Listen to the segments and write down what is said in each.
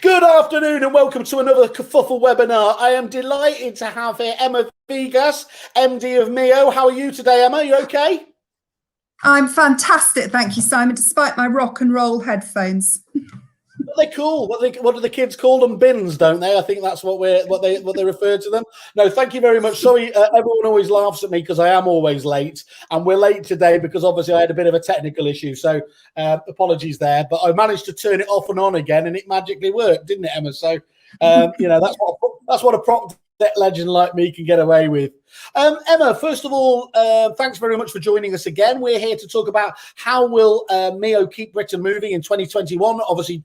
Good afternoon and welcome to another Kerfuffle webinar. I am delighted to have here Emma Vigas, MD of Mio. How are you today, Emma? You okay? I'm fantastic, thank you, Simon, despite my rock and roll headphones. They're cool. What do the kids call them? Bins, don't they? I think that's what they refer to them. No, thank you very much. Sorry, everyone always laughs at me because I am always late, and we're late today because obviously I had a bit of a technical issue. So apologies there, but I managed to turn it off and on again, and it magically worked, didn't it, Emma? So you know that's what a prop tech legend like me can get away with. Emma, first of all, thanks very much for joining us again. We're here to talk about how will Mio keep Britain moving in 2021. Obviously,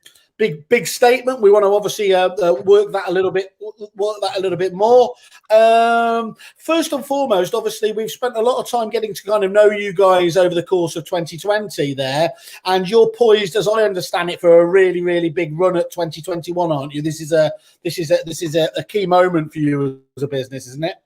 big statement. We want to obviously work that a little bit more. First and foremost, obviously, we've spent a lot of time getting to kind of know you guys over the course of 2020 there, and you're poised, as I understand it, for a really big run at 2021, aren't you? This is a key moment for you as a business, isn't it?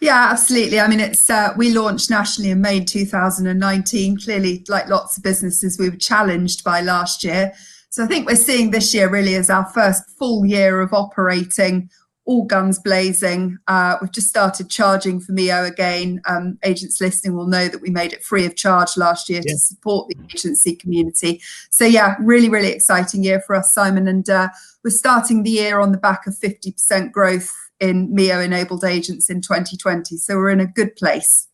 Yeah, absolutely. I mean, it's we launched nationally in May 2019. Clearly, like lots of businesses, we were challenged by last year. So I think we're seeing this year really as our first full year of operating, all guns blazing. We've just started charging for Mio again. Agents listening will know that we made it free of charge last year to support the agency community. So yeah, really exciting year for us, Simon. And we're starting the year on the back of 50% growth in Mio enabled agents in 2020. So we're in a good place.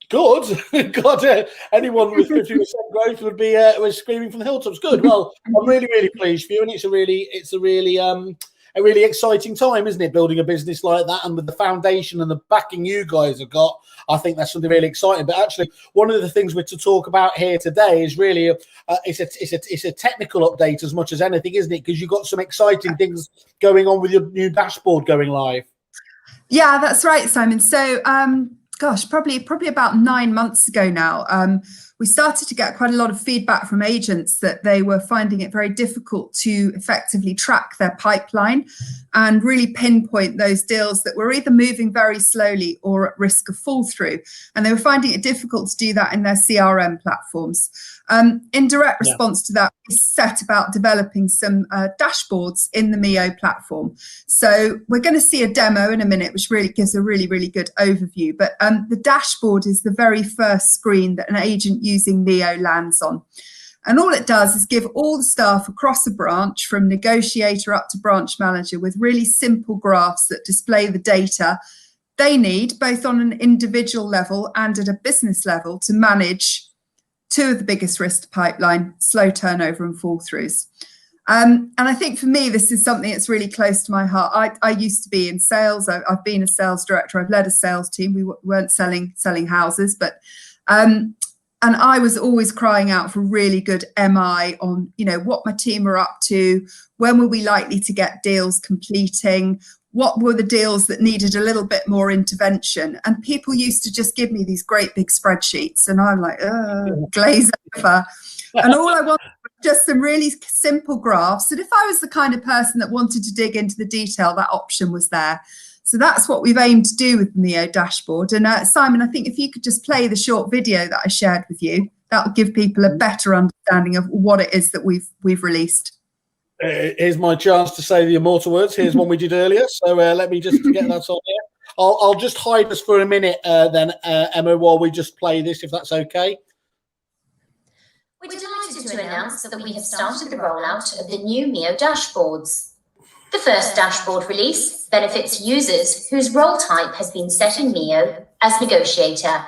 Good. God, anyone with 50% growth would be was screaming from the hilltops. Good. Well, I'm really pleased for you, and it's a really exciting time, isn't it? Building a business like that, and with the foundation and the backing you guys have got, I think that's something really exciting. But actually, one of the things we're to talk about here today is really it's a technical update as much as anything, isn't it? Because you've got some exciting things going on with your new dashboard going live. Yeah, that's right, Simon. So, gosh, probably about 9 months ago now, we started to get quite a lot of feedback from agents that they were finding it very difficult to effectively track their pipeline and really pinpoint those deals that were either moving very slowly or at risk of fall through. And they were finding it difficult to do that in their CRM platforms. In direct response to that, we set about developing some dashboards in the Mio platform. So we're going to see a demo in a minute, which really gives a really good overview. But the dashboard is the very first screen that an agent using Mio lands on. And all it does is give all the staff across a branch, from negotiator up to branch manager, with really simple graphs that display the data they need, both on an individual level and at a business level, to manage two of the biggest risks to pipeline: slow turnover and fall throughs. And I think for me, this is something that's really close to my heart. I used to be in sales. I've been a sales director. I've led a sales team. We weren't selling houses, but and I was always crying out for really good MI on, you know, what my team are up to, when were we likely to get deals completing, what were the deals that needed a little bit more intervention. And people used to just give me these great big spreadsheets, and I'm like, glaze over. And all I wanted was just some really simple graphs. And if I was the kind of person that wanted to dig into the detail, that option was there. So that's what we've aimed to do with the Mio dashboard. And Simon, I think if you could just play the short video that I shared with you, that will give people a better understanding of what it is that we've released. Here's my chance to say the immortal words. Here's one we did earlier. So let me just get that on here. I'll just hide us for a minute then, Emma, while we just play this, if that's okay. We're delighted to announce that we have started the rollout of the new Mio dashboards. The first dashboard release benefits users whose role type has been set in Mio as negotiator.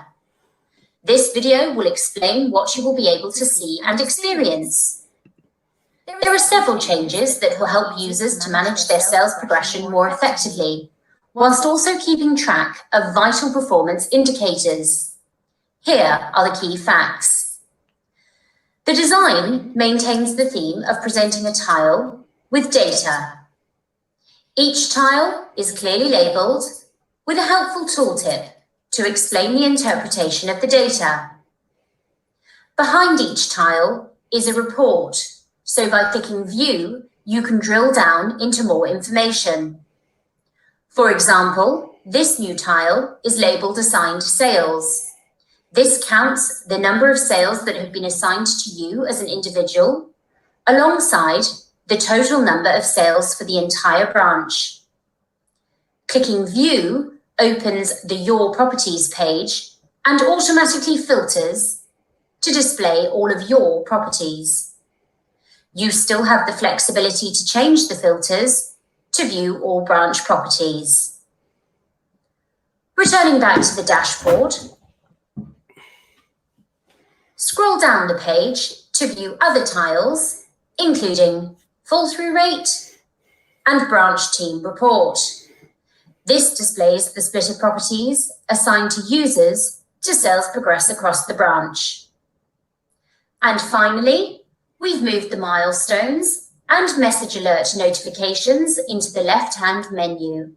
This video will explain what you will be able to see and experience. There are several changes that will help users to manage their sales progression more effectively, whilst also keeping track of vital performance indicators. Here are the key facts. The design maintains the theme of presenting a tile with data. Each tile is clearly labelled with a helpful tooltip to explain the interpretation of the data. Behind each tile is a report, so by clicking View, you can drill down into more information. For example, this new tile is labelled Assigned Sales. This counts the number of sales that have been assigned to you as an individual, alongside the total number of sales for the entire branch. Clicking View opens the Your Properties page and automatically filters to display all of your properties. You still have the flexibility to change the filters to view all branch properties. Returning back to the dashboard, scroll down the page to view other tiles, including fall-through rate and branch team report. This displays the split of properties assigned to users to sales progress across the branch. And finally, we've moved the milestones and message alert notifications into the left-hand menu,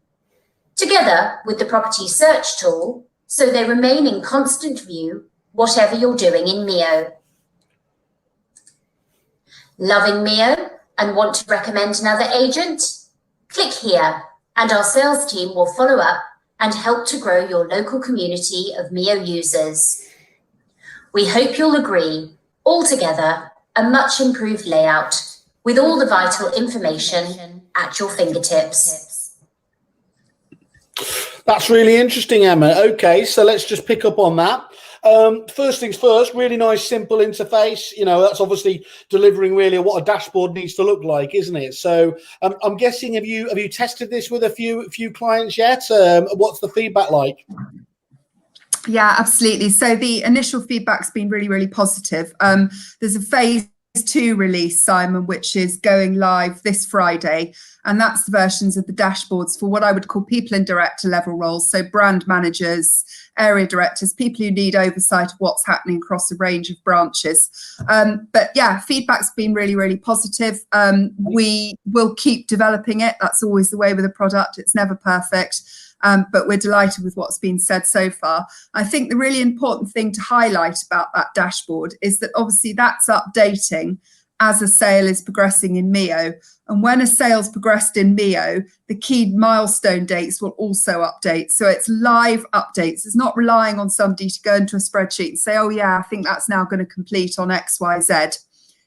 together with the property search tool, so they remain in constant view whatever you're doing in Mio. Loving Mio and want to recommend another agent? Click here and our sales team will follow up and help to grow your local community of Mio users. We hope you'll agree, altogether, a much improved layout with all the vital information at your fingertips. That's really interesting, Emma. Okay, so let's just pick up on that. First things first, really nice, simple interface. You know, that's obviously delivering really what a dashboard needs to look like, isn't it? So I'm guessing, have you tested this with a few clients yet? What's the feedback like? Yeah, absolutely. So the initial feedback's been really, really positive. There's a phase 2 release, Simon, which is going live this Friday. And that's the versions of the dashboards for what I would call people in director level roles. So brand managers, area directors, people who need oversight of what's happening across a range of branches. But yeah, feedback's been really, really positive. We will keep developing it. That's always the way with a product. It's never perfect. But we're delighted with what's been said so far. I think the really important thing to highlight about that dashboard is that obviously that's updating as a sale is progressing in Mio. And when a sale's progressed in Mio, the key milestone dates will also update. So it's live updates. It's not relying on somebody to go into a spreadsheet and say, oh yeah, I think that's now going to complete on X, Y, Z.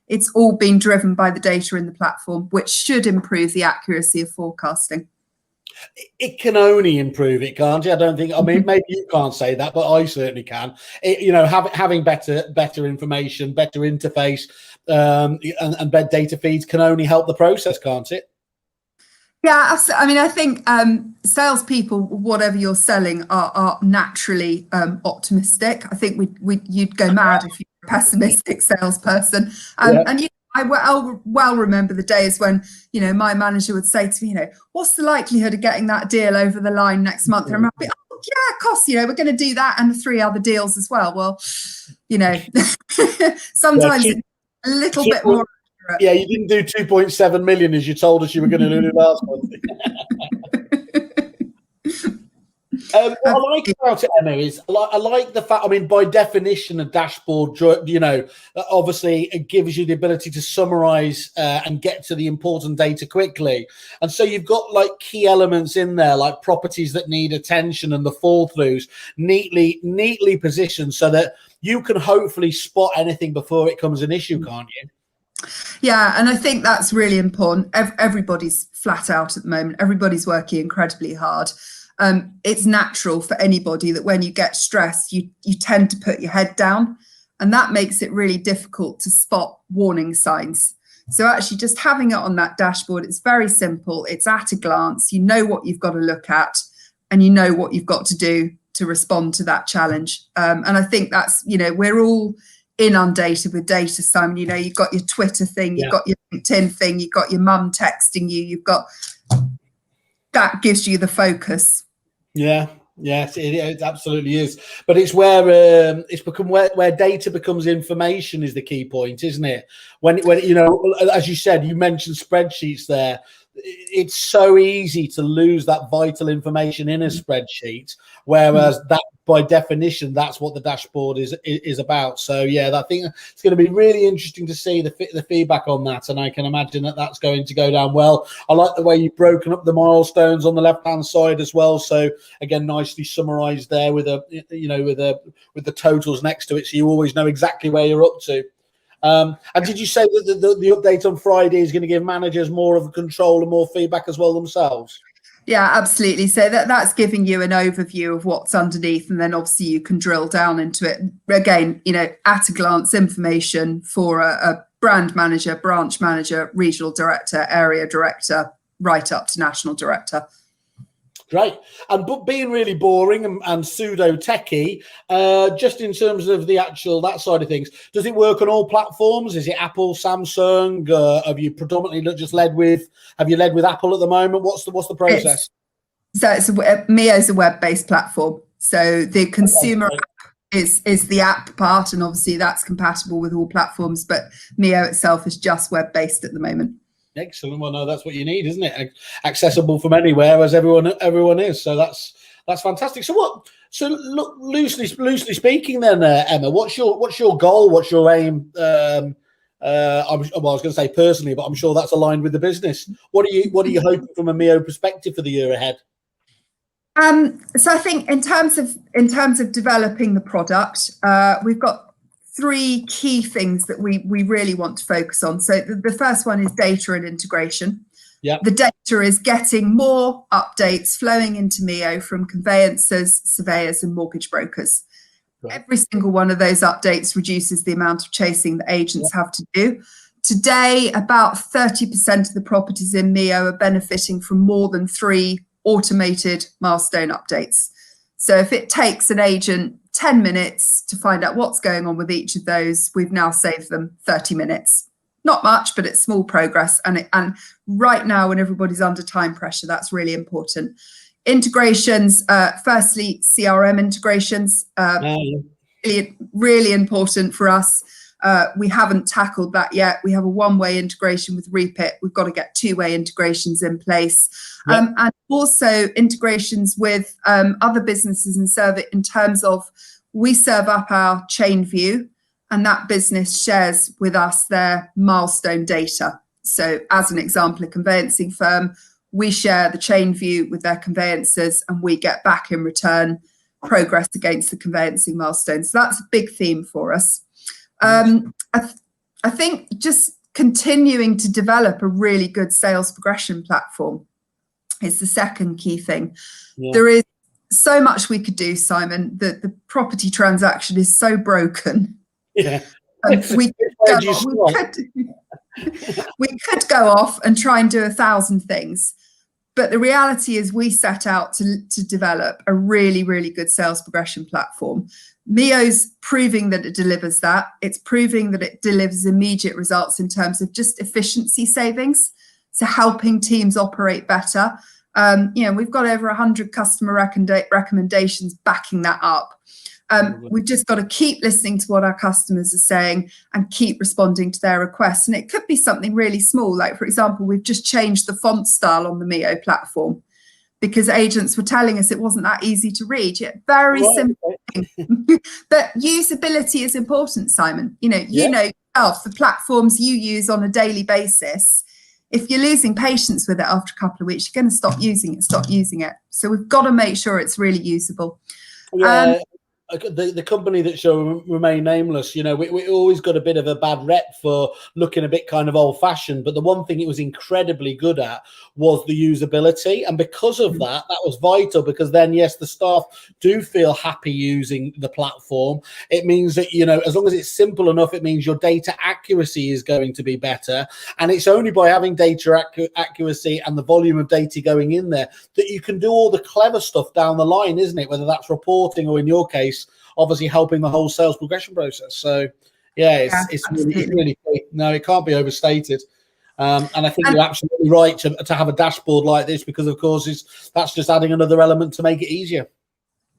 It's all been driven by the data in the platform, which should improve the accuracy of forecasting. It can only improve it, can't it? I don't think, I mean, maybe you can't say that, but I certainly can. You know, having better information, better interface, and better data feeds can only help the process, can't it? Yeah, absolutely. I mean, I think salespeople, whatever you're selling, are naturally optimistic. I think you'd go mad if you're a pessimistic salesperson. And I well remember the days when, you know, my manager would say to me, you know, what's the likelihood of getting that deal over the line next month? And I'm like, oh, yeah, of course, you know, we're going to do that and the 3 other deals as well. Well, you know, sometimes it's a little bit more accurate. Yeah, you didn't do 2.7 million as you told us you were going to do last month. What I like about it, Emma, is I like the fact, I mean, by definition, a dashboard, you know, obviously it gives you the ability to summarize and get to the important data quickly. And so you've got like key elements in there, like properties that need attention and the fall throughs neatly positioned so that you can hopefully spot anything before it becomes an issue, can't you? Yeah, and I think that's really important. Everybody's flat out at the moment. Everybody's working incredibly hard. It's natural for anybody that when you get stressed, you tend to put your head down, and that makes it really difficult to spot warning signs. So actually just having it on that dashboard, it's very simple. It's at a glance. You know what you've got to look at and you know what you've got to do to respond to that challenge. And I think that's, you know, we're all inundated with data, Simon. You know, you've got your Twitter thing, you've got your LinkedIn thing, you've got your mum texting you, you've got, that gives you the focus. Yeah, yes, it absolutely is. But it's where it's become where data becomes information is the key point, isn't it? When you know, as you said, you mentioned spreadsheets there. It's so easy to lose that vital information in a spreadsheet, whereas that, by definition, that's what the dashboard is about. So yeah, I think it's going to be really interesting to see the feedback on that, and I can imagine that that's going to go down well. I like the way you've broken up the milestones on the left hand side as well. So again, nicely summarized there with with the totals next to it, so you always know exactly where you're up to. And did you say that the update on Friday is going to give managers more of a control and more feedback as well themselves? Yeah, absolutely. So that's giving you an overview of what's underneath, and then obviously you can drill down into it. Again, at a glance information for a brand manager, branch manager, regional director, area director, right up to national director. Great. And but being really boring and pseudo techie, just in terms of the actual that side of things, does it work on all platforms? Is it Apple, Samsung? Have you predominantly just led with Apple at the moment? What's the process? Mio's a web-based platform. So the consumer app is the app part, and obviously that's compatible with all platforms, but Mio itself is just web-based at the moment. Excellent. Well, no, that's what you need, isn't it? Accessible from anywhere, as everyone is. So that's fantastic. So look, loosely speaking, then, Emma, what's your goal? What's your aim? I was going to say personally, but I'm sure that's aligned with the business. What are you hoping from a Mio perspective for the year ahead? So I think in terms of developing the product, we've got 3 key things that we really want to focus on. So the first one is data and integration. Yeah. The data is getting more updates flowing into Mio from conveyancers, surveyors, and mortgage brokers. Right. Every single one of those updates reduces the amount of chasing that agents have to do. Today, about 30% of the properties in Mio are benefiting from more than 3 automated milestone updates. So if it takes an agent 10 minutes to find out what's going on with each of those, we've now saved them 30 minutes. Not much, but it's small progress. And right now, when everybody's under time pressure, that's really important. Integrations, firstly, CRM integrations, really important for us. We haven't tackled that yet. We have a one-way integration with Repit. We've got to get 2-way integrations in place. Yep. And also integrations with other businesses and serve it in terms of we serve up our chain view, and that business shares with us their milestone data. So as an example, a conveyancing firm, we share the chain view with their conveyancers, and we get back in return progress against the conveyancing milestones. So that's a big theme for us. I think just continuing to develop a really good sales progression platform is the second key thing. Yeah. There is so much we could do, Simon. The property transaction is so broken. Yeah. We could go off and try and do 1,000 things. But the reality is we set out to develop a really, really good sales progression platform. Mio's proving that it delivers that. It's proving that it delivers immediate results in terms of just efficiency savings. So helping teams operate better. We've got over 100 customer recommendations backing that up. We've just got to keep listening to what our customers are saying and keep responding to their requests. And it could be something really small. Like, for example, we've just changed the font style on the Mio platform because agents were telling us it wasn't that easy to read. Yet very simple thing. But usability is important, Simon. You know yourself, the platforms you use on a daily basis. If you're losing patience with it after a couple of weeks, you're going to stop using it. So we've got to make sure it's really usable. Yeah. The company that shall remain nameless, we always got a bit of a bad rep for looking a bit kind of old-fashioned, but the one thing it was incredibly good at was the usability, and because of that was vital, because then, yes, the staff do feel happy using the platform. It means that, as long as it's simple enough, it means your data accuracy is going to be better, and it's only by having data accuracy and the volume of data going in there that you can do all the clever stuff down the line, isn't it? Whether that's reporting or, in your case, obviously helping the whole sales progression process. So it's really key. No, it can't be overstated. And I think you're absolutely right to have a dashboard like this, because of course that's just adding another element to make it easier.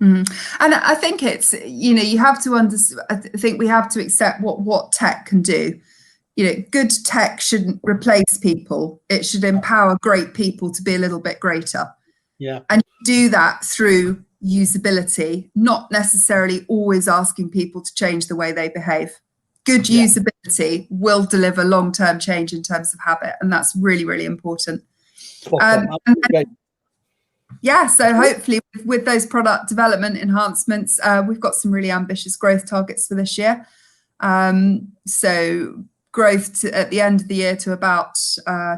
And I think it's, you have to understand, I think we have to accept what tech can do. Good tech shouldn't replace people. It should empower great people to be a little bit greater. Yeah. And do that through usability, not necessarily always asking people to change the way they behave. Good usability will deliver long-term change in terms of habit, and that's really, really important. So hopefully with those product development enhancements, we've got some really ambitious growth targets for this year. So growth at the end of the year to about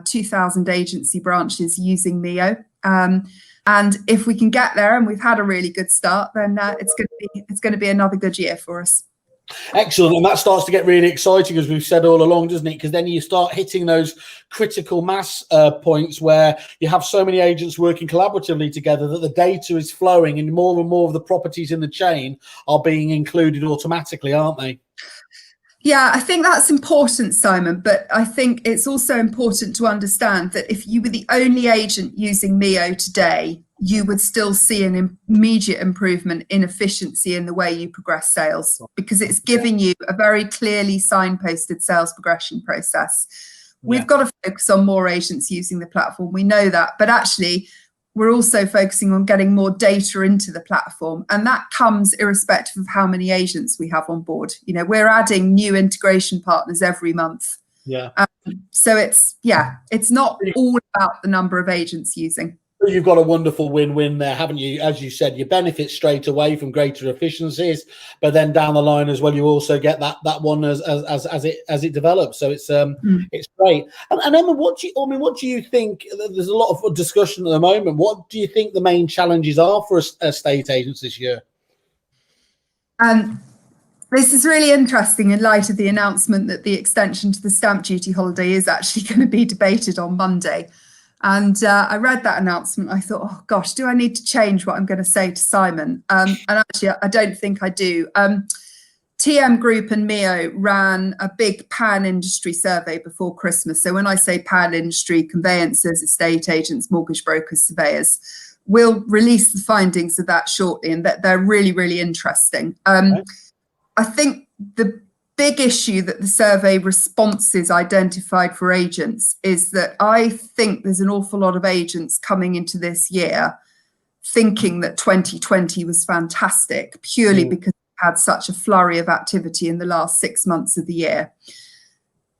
2,000 agency branches using Mio. And if we can get there, and we've had a really good start, then it's going to be another good year for us. Excellent. And that starts to get really exciting, as we've said all along, doesn't it? Because then you start hitting those critical mass points where you have so many agents working collaboratively together that the data is flowing and more of the properties in the chain are being included automatically, aren't they? Yeah, I think that's important, Simon, but I think it's also important to understand that if you were the only agent using Mio today, you would still see an immediate improvement in efficiency in the way you progress sales, because it's giving you a very clearly signposted sales progression process. We've got to focus on more agents using the platform. We know that, but actually we're also focusing on getting more data into the platform, and that comes irrespective of how many agents we have on board. You know, we're adding new integration partners every month. Yeah. So it's not all about the number of agents using. You've got a wonderful win-win there, haven't you? As you said, you benefit straight away from greater efficiencies, but then down the line as well, you also get that one as it develops. So it's great. And Emma, what do you think? There's a lot of discussion at the moment. What do you think the main challenges are for estate agents this year? This is really interesting in light of the announcement that the extension to the stamp duty holiday is actually going to be debated on Monday. And I read that announcement. I thought, oh gosh, do I need to change what I'm going to say to Simon? And actually, I don't think I do. TM Group and Mio ran a big pan-industry survey before Christmas. So when I say pan-industry, conveyancers, estate agents, mortgage brokers, surveyors, we'll release the findings of that shortly, and that they're really, really interesting. I think the big issue that the survey responses identified for agents is that I think there's an awful lot of agents coming into this year thinking that 2020 was fantastic purely because we had such a flurry of activity in the last 6 months of the year.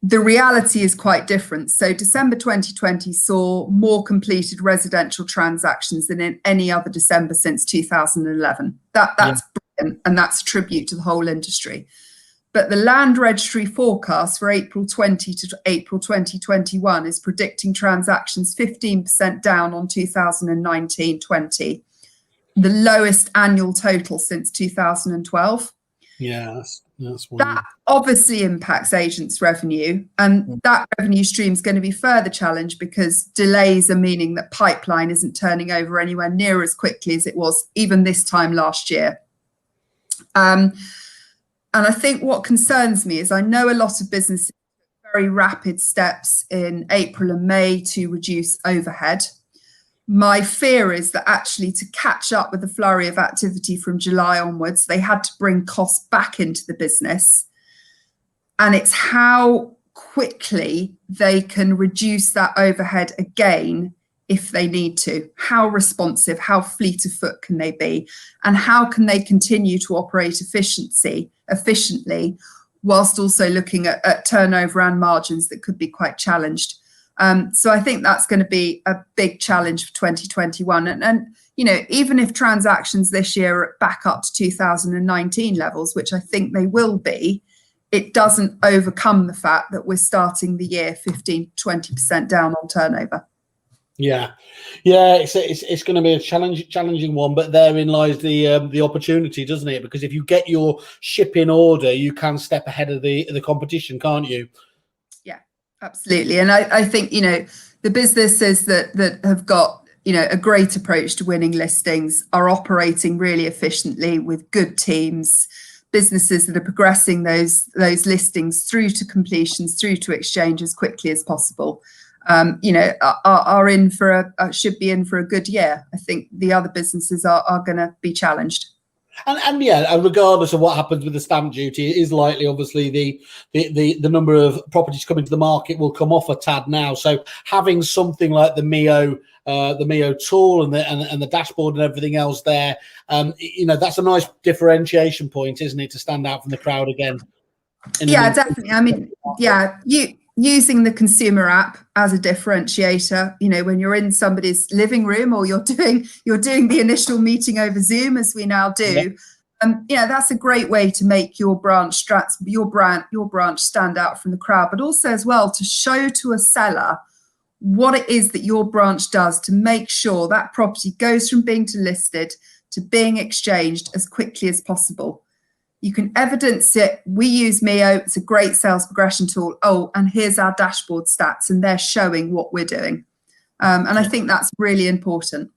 The reality is quite different. So December 2020 saw more completed residential transactions than in any other December since 2011. That's brilliant, and that's a tribute to the whole industry. But the Land Registry forecast for April 20 to April 2021 is predicting transactions 15% down on 2019-20, the lowest annual total since 2012. Yeah, that's one. That obviously impacts agents' revenue, and that revenue stream is going to be further challenged because delays are meaning that pipeline isn't turning over anywhere near as quickly as it was even this time last year. And I think what concerns me is I know a lot of businesses took very rapid steps in April and May to reduce overhead. My fear is that actually to catch up with the flurry of activity from July onwards, they had to bring costs back into the business. And it's how quickly they can reduce that overhead again if they need to. How responsive, how fleet of foot can they be? And how can they continue to operate efficiently whilst also looking at turnover and margins that could be quite challenged. So I think that's going to be a big challenge for 2021. And you know, even if transactions this year are back up to 2019 levels, which I think they will be, it doesn't overcome the fact that we're starting the year 15-20% down on turnover. Yeah, it's going to be a challenging one, but therein lies the opportunity, doesn't it? Because if you get your ship in order, you can step ahead of the competition, can't you? Yeah, absolutely. And I think, you know, the businesses that have got, you know, a great approach to winning listings are operating really efficiently with good teams. Businesses that are progressing those listings through to completions, through to exchange as quickly as possible. You know, are in for should be in for a good year. I think the other businesses are going to be challenged. And yeah, regardless of what happens with the stamp duty, it is likely, obviously, the number of properties coming to the market will come off a tad now. So having something like the Mio tool and the dashboard and everything else there, you know, that's a nice differentiation point, isn't it, to stand out from the crowd again? Yeah, definitely. I mean, yeah, using the consumer app as a differentiator, you know, when you're in somebody's living room or you're doing the initial meeting over Zoom, as we now do, Yeah, that's a great way to make your branch stand out from the crowd, but also as well to show to a seller what it is that your branch does to make sure that property goes from being listed to being exchanged as quickly as possible. You can evidence it. We use Mio. It's a great sales progression tool. Oh, and here's our dashboard stats, and they're showing what we're doing. And I think that's really important.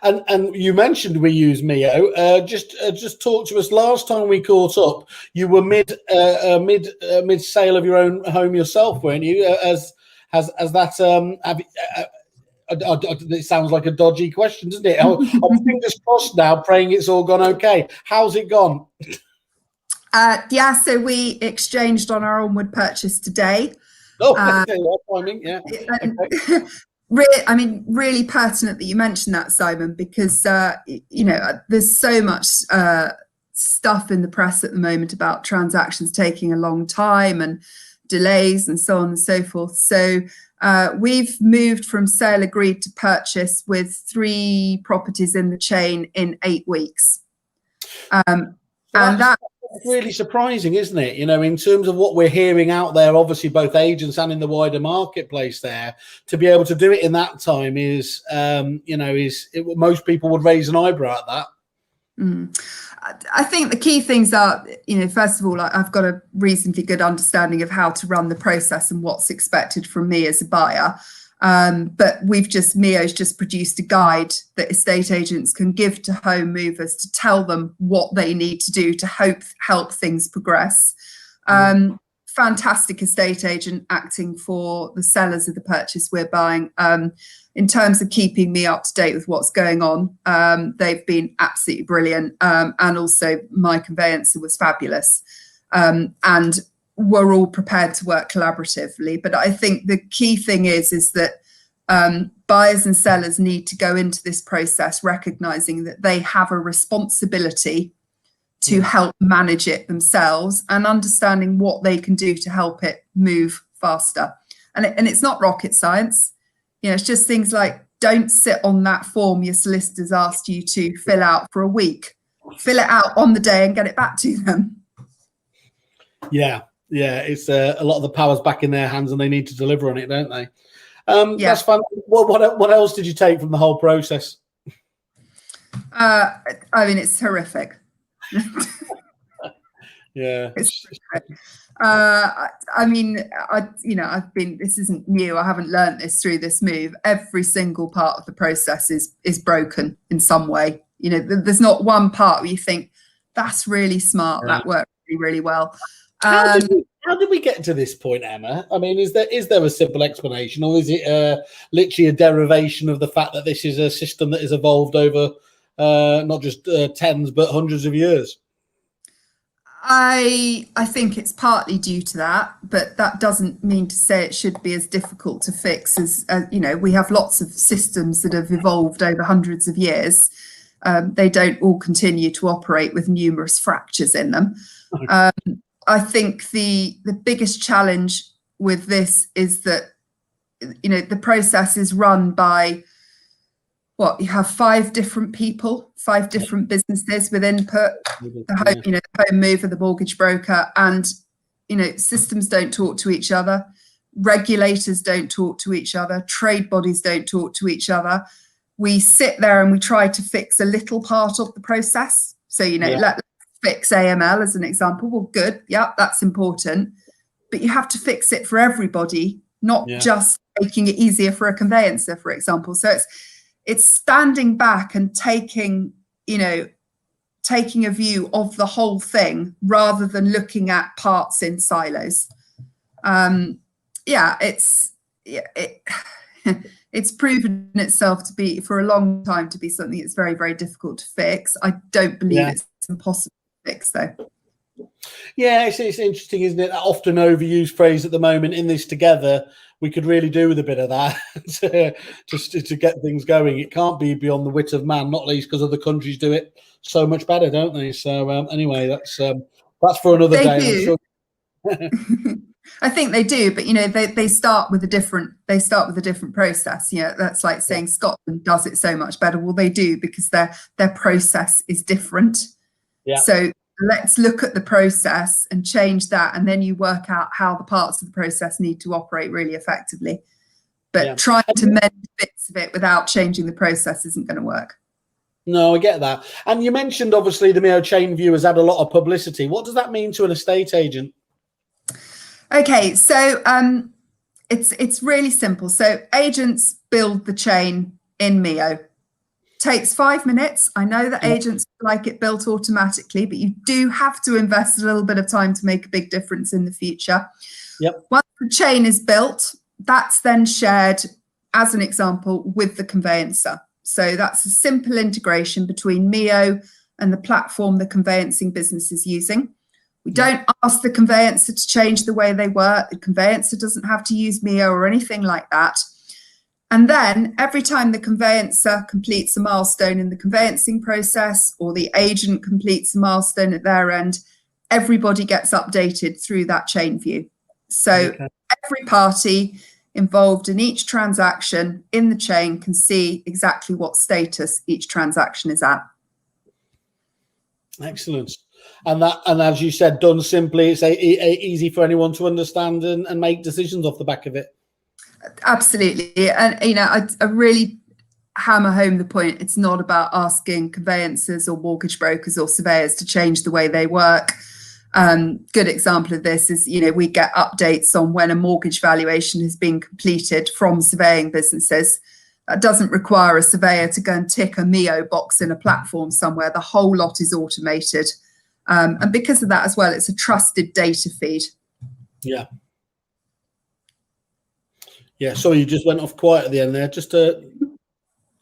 And you mentioned we use Mio. Just talk to us. Last time we caught up, you were mid sale of your own home yourself, weren't you? Has that it sounds like a dodgy question, doesn't it? I'm fingers crossed now, praying it's all gone okay. How's it gone? Yeah, so we exchanged on our onward purchase today. Oh, okay, timing, yeah. Okay. Really pertinent that you mentioned that, Simon, because there's so much stuff in the press at the moment about transactions taking a long time and delays and so on and so forth. So we've moved from sale agreed to purchase with 3 properties in the chain in 8 weeks. And that's really surprising, isn't it? In terms of what we're hearing out there, obviously both agents and in the wider marketplace there, to be able to do it in that time is most people would raise an eyebrow at that. I think the key things are, first of all, I've got a reasonably good understanding of how to run the process and what's expected from me as a buyer. But Mio's just produced a guide that estate agents can give to home movers to tell them what they need to do to help things progress. Fantastic estate agent acting for the sellers of the purchase we're buying. In terms of keeping me up to date with what's going on, they've been absolutely brilliant. And also my conveyancer was fabulous. And we're all prepared to work collaboratively. But I think the key thing is that buyers and sellers need to go into this process recognizing that they have a responsibility to help manage it themselves and understanding what they can do to help it move faster. And it's not rocket science. It's just things like, don't sit on that form your solicitors asked you to fill out for a week. Fill it out on the day and get it back to them. Yeah, it's a lot of the power's back in their hands and they need to deliver on it, don't they? That's fun. What else did you take from the whole process? It's horrific. Yeah. This isn't new. I haven't learned this through this move. Every single part of the process is broken in some way. There's not one part where you think that's really smart. Yeah. That worked really, really well. How did we get to this point, Emma? Is there a simple explanation, or is it literally a derivation of the fact that this is a system that has evolved over not just tens but hundreds of years? I think it's partly due to that, but that doesn't mean to say it should be as difficult to fix as we have lots of systems that have evolved over hundreds of years. They don't all continue to operate with numerous fractures in them. I think the biggest challenge with this is that the process is run by you have 5 different people, 5 different businesses with input, the home mover, the mortgage broker, and systems don't talk to each other, regulators don't talk to each other, trade bodies don't talk to each other. We sit there and we try to fix a little part of the process. So let's fix AML as an example. Well, good, that's important, but you have to fix it for everybody, not just making it easier for a conveyancer, for example. So it's standing back and taking a view of the whole thing rather than looking at parts in silos. It's proven itself to be, for a long time, to be something that's very, very difficult to fix. I don't believe it's impossible to fix, though. Yeah, it's interesting, isn't it? That often overused phrase at the moment, in this together, we could really do with a bit of that to get things going. It can't be beyond the wit of man, not least because other countries do it so much better, don't they? So anyway, that's for another day. I'm sure. I think they do, but they start with a different process. That's like saying Scotland does it so much better. Well, they do, because their process is different. Yeah. So let's look at the process and change that, and then you work out how the parts of the process need to operate really effectively. But trying to mend bits of it without changing the process isn't going to work. No, I get that. And you mentioned, obviously, the Mio Chain View has had a lot of publicity. What does that mean to an estate agent? Okay, so it's really simple. So agents build the chain in Mio. Takes 5 minutes. I know that agents like it built automatically, but you do have to invest a little bit of time to make a big difference in the future. Yep. Once the chain is built, that's then shared, as an example, with the conveyancer. So that's a simple integration between Mio and the platform the conveyancing business is using. We don't ask the conveyancer to change the way they work. The conveyancer doesn't have to use Mio or anything like that. And then every time the conveyancer completes a milestone in the conveyancing process, or the agent completes a milestone at their end, everybody gets updated through that chain view. So every party involved in each transaction in the chain can see exactly what status each transaction is at. Excellent. And as you said, done simply, it's easy for anyone to understand and make decisions off the back of it. Absolutely. And, you know, I really hammer home the point. It's not about asking conveyancers or mortgage brokers or surveyors to change the way they work. Good example of this is, you know, we get updates on when a mortgage valuation has been completed from surveying businesses. That doesn't require a surveyor to go and tick a Mio box in a platform somewhere. The whole lot is automated. And because of that as well, it's a trusted data feed. Yeah. Yeah, sorry, you just went off quiet at the end there.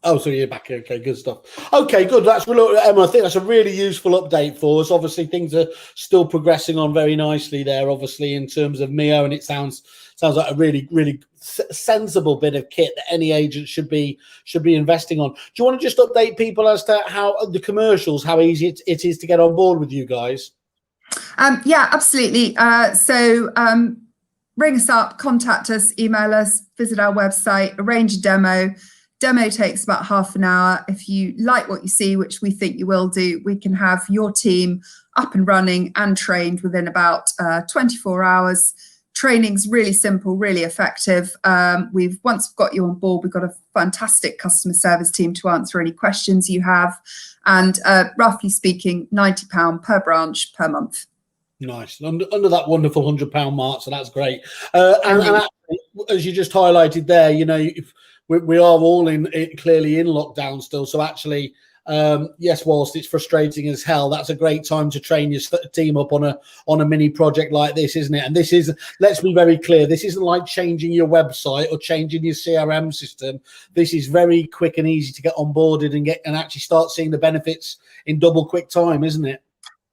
Oh, so you're back. Okay, good stuff. Okay, good. That's Emma. I think that's a really useful update for us. Obviously, things are still progressing on very nicely there. Obviously, in terms of Mio, and it sounds like a really, really sensible bit of kit that any agent should be investing on. Do you want to just update people as to how the commercials, how easy it is to get on board with you guys? Yeah, absolutely. Ring us up, contact us, email us, visit our website, arrange a demo. Demo takes about half an hour. If you like what you see, which we think you will do, we can have your team up and running and trained within about 24 hours. Training's really simple, really effective. Once we've got you on board, we've got a fantastic customer service team to answer any questions you have. And roughly speaking, £90 per branch per month. Nice. Under that wonderful £100 mark, so that's great. And actually, as you just highlighted there, you know, we are all clearly in lockdown still. So actually, yes, whilst it's frustrating as hell, that's a great time to train your team up on a mini project like this, isn't it? And this is, let's be very clear, this isn't like changing your website or changing your CRM system. This is very quick and easy to get onboarded and actually start seeing the benefits in double quick time, isn't it?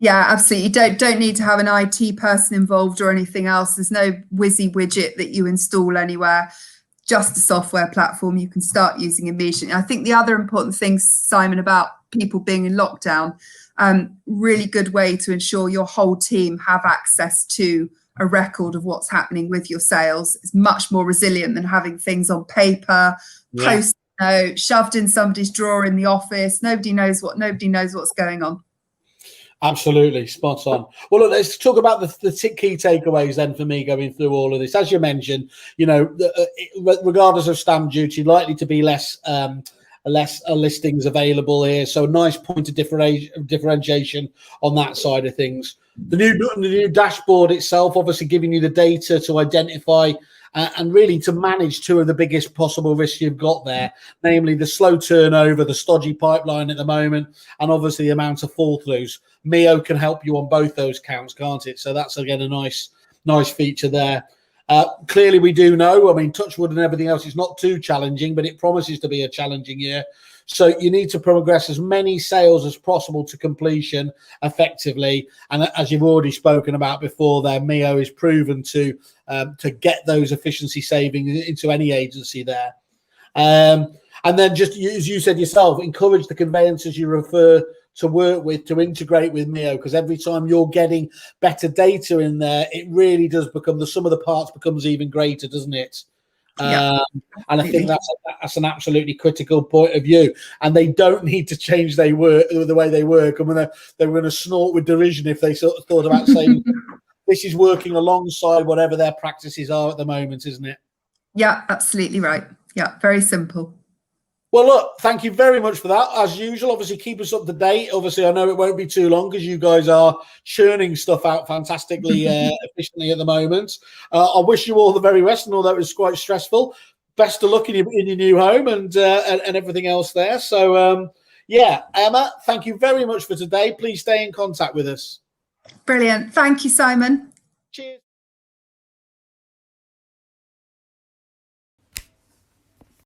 Yeah, absolutely. You don't need to have an IT person involved or anything else. There's no whizzy widget that you install anywhere. Just a software platform you can start using immediately. I think the other important thing, Simon, about people being in lockdown, really good way to ensure your whole team have access to a record of what's happening with your sales. It's much more resilient than having things on paper, post note, shoved in somebody's drawer in the office. Nobody knows what's going on. Absolutely, spot on. Well, look, let's talk about the key takeaways then for me going through all of this. As you mentioned, you know, regardless of stamp duty, likely to be less listings available here. So nice point of differentiation on that side of things. The new dashboard itself, obviously giving you the data to identify and really to manage two of the biggest possible risks you've got there, namely the slow turnover, the stodgy pipeline at the moment, and obviously the amount of fall throughs. Mio can help you on both those counts, can't it? So that's, again, a nice feature there. Clearly, we do know, I mean, touch wood and everything else is not too challenging, but it promises to be a challenging year. So you need to progress as many sales as possible to completion effectively. And as you've already spoken about before there, Mio is proven to get those efficiency savings into any agency there. And then just, as you said yourself, encourage the conveyancers you refer to work with to integrate with Mio, because every time you're getting better data in there, it really does become, the sum of the parts becomes even greater, doesn't it? And I think that's an absolutely critical point of view. And they don't need to change the way they work. And they were going to snort with derision if they sort of thought about saying this is working alongside whatever their practices are at the moment, isn't it? Yeah, absolutely right. Yeah, very simple. Well, look, thank you very much for that. As usual, obviously, keep us up to date. Obviously, I know it won't be too long because you guys are churning stuff out fantastically efficiently at the moment. I wish you all the very best, and although it was quite stressful, best of luck in your new home and everything else there. So, yeah, Emma, thank you very much for today. Please stay in contact with us. Brilliant. Thank you, Simon. Cheers.